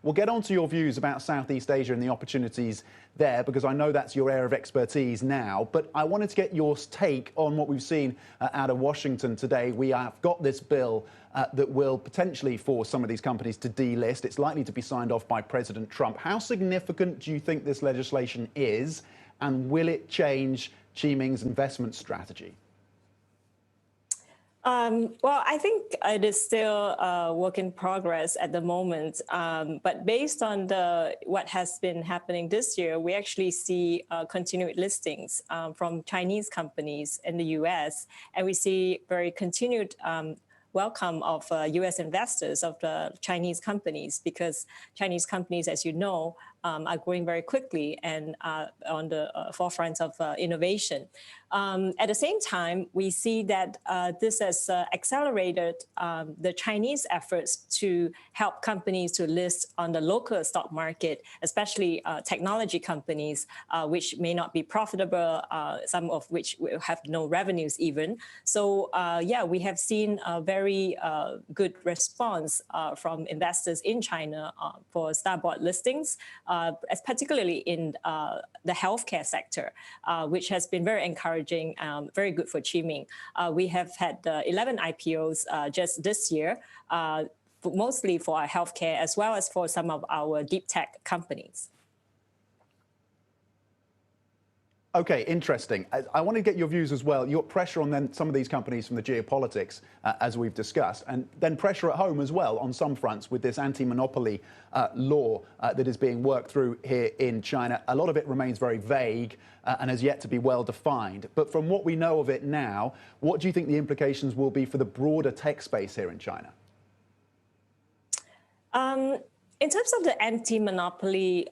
We'll get on to your views about Southeast Asia and the opportunities there, because I know that's your area of expertise now. But I wanted to get your take on what we've seen out of Washington today. We have got this bill that will potentially force some of these companies to delist. It's likely to be signed off by President Trump. How significant do you think this legislation is, and will it change Qiming's investment strategy? Well, I think it is still a work in progress at the moment. But based on what has been happening this year, we actually see continued listings from Chinese companies in the U.S. And we see very continued welcome of U.S. investors of the Chinese companies, because Chinese companies, as you know, are growing very quickly and on the forefront of innovation. At the same time, we see that this has accelerated the Chinese efforts to help companies to list on the local stock market, especially technology companies, which may not be profitable, some of which will have no revenues even. So yeah, we have seen a very good response from investors in China for STAR-bought listings, particularly in the healthcare sector, which has been very encouraging, very good for Qiming. We have had 11 IPOs just this year, mostly for our healthcare as well as for some of our deep tech companies. Okay, interesting. I want to get your views as well. Your pressure on then some of these companies from the geopolitics, as we've discussed, and then pressure at home as well on some fronts with this anti-monopoly law that is being worked through here in China. A lot of it remains very vague and has yet to be well defined. But from what we know of it now, what do you think the implications will be for the broader tech space here in China? In terms of the anti-monopoly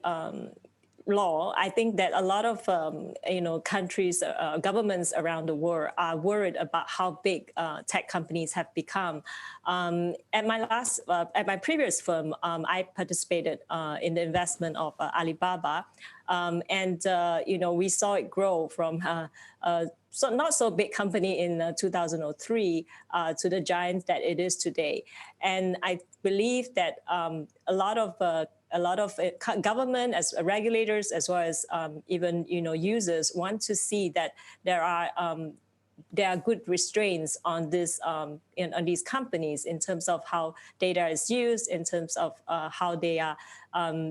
law, I think that a lot of countries, governments around the world are worried about how big tech companies have become. At my previous firm, I participated in the investment of Alibaba, and we saw it grow from not so big company in 2003 to the giant that it is today. And I believe that a lot of government, as regulators, as well as even users, want to see that there are good restraints on this on these companies in terms of how data is used, in terms of how they are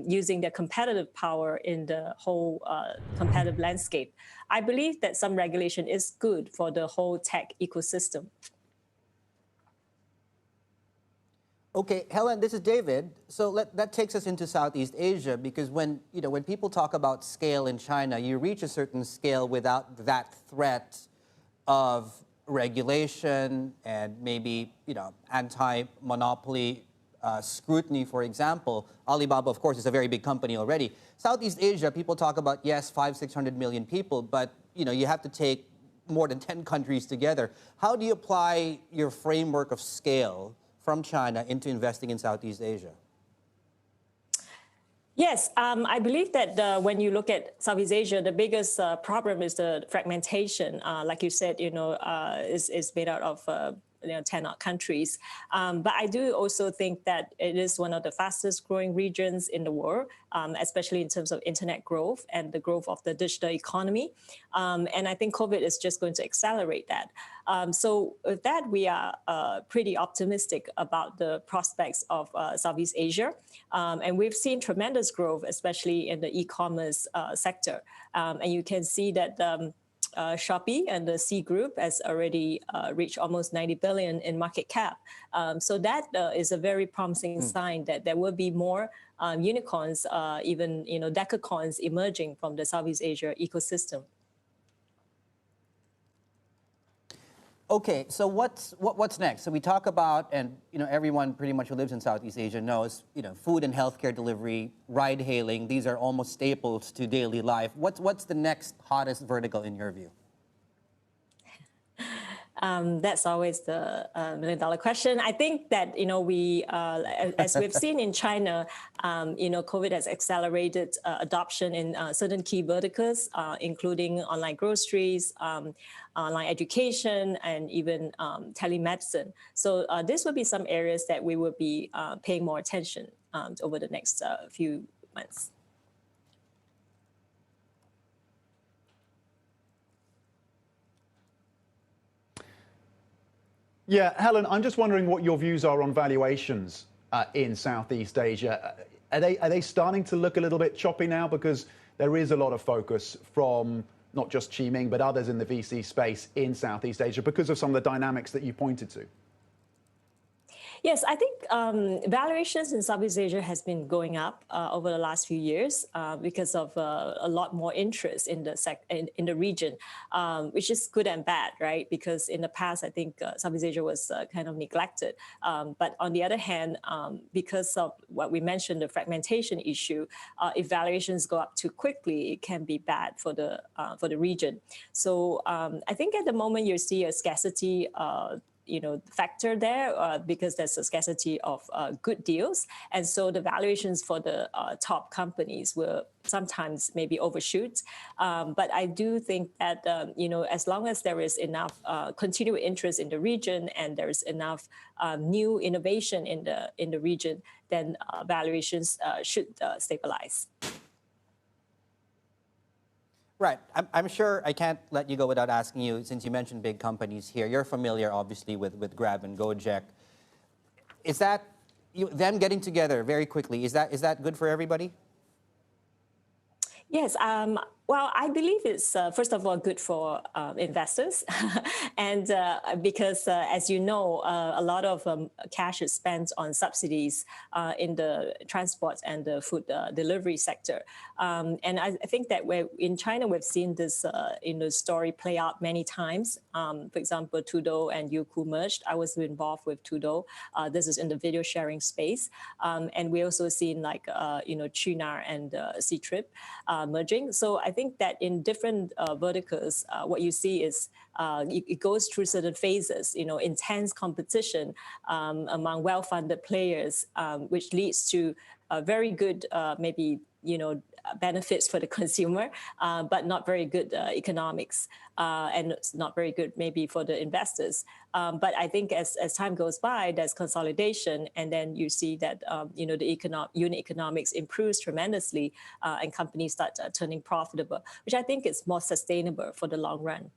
using their competitive power in the whole competitive landscape. I believe that some regulation is good for the whole tech ecosystem. Okay, Helen, this is David. So that takes us into Southeast Asia, because when people talk about scale in China, you reach a certain scale without that threat of regulation and maybe anti-monopoly scrutiny. For example, Alibaba, of course, is a very big company already. Southeast Asia, people talk about, yes, 500-600 million people, but you have to take more than 10 countries together. How do you apply your framework of scale from China into investing in Southeast Asia? Yes, I believe that when you look at Southeast Asia, the biggest problem is the fragmentation. Like you said, is made out of 10 countries. But I do also think that it is one of the fastest growing regions in the world, especially in terms of internet growth and the growth of the digital economy. And I think COVID is just going to accelerate that. So with that, we are pretty optimistic about the prospects of Southeast Asia. And we've seen tremendous growth, especially in the e-commerce sector. And you can see that Shopee and the C Group has already reached almost 90 billion in market cap. So that is a very promising sign that there will be more unicorns, even decacorns emerging from the Southeast Asia ecosystem. Okay, so what's next? So we talk about, and everyone pretty much who lives in Southeast Asia knows, food and healthcare delivery, ride hailing. These are almost staples to daily life. What's the next hottest vertical in your view? That's always the million-dollar question. I think that we, as we've seen in China, COVID has accelerated adoption in certain key verticals, including online groceries, online education, and even telemedicine. So this would be some areas that we would be paying more attention over the next few months. Yeah, Helen, I'm just wondering what your views are on valuations in Southeast Asia. Are they starting to look a little bit choppy now? Because there is a lot of focus from not just Qiming, but others in the VC space in Southeast Asia because of some of the dynamics that you pointed to. Yes, I think valuations in Southeast Asia has been going up over the last few years because of a lot more interest in the region, which is good and bad, right? Because in the past, I think Southeast Asia was kind of neglected. But on the other hand, because of what we mentioned, the fragmentation issue, if valuations go up too quickly, it can be bad for the region. So I think at the moment you see a scarcity factor there because there's a scarcity of good deals. And so the valuations for the top companies will sometimes maybe overshoot. But I do think that, as long as there is enough continued interest in the region and there's enough new innovation in the region, then valuations should stabilize. Right. I'm sure I can't let you go without asking you, since you mentioned big companies here, you're familiar, obviously, with Grab and Gojek. Is that, them getting together very quickly, is that good for everybody? Yes. Well, I believe it's, first of all, good for investors. And because, as you know, a lot of cash is spent on subsidies in the transport and the food delivery sector. And I think that in China, we've seen this story play out many times. For example, Tudo and Youku merged. I was involved with Tudo. This is in the video sharing space. And we also seen like, Qunar and Ctrip merging. So I think that in different verticals, what you see is it goes through certain phases, intense competition among well-funded players, which leads to very good, maybe, benefits for the consumer, but not very good economics, and it's not very good maybe for the investors. But I think as time goes by, there's consolidation, and then you see that the unit economics improves tremendously, and companies start turning profitable, which I think is more sustainable for the long run.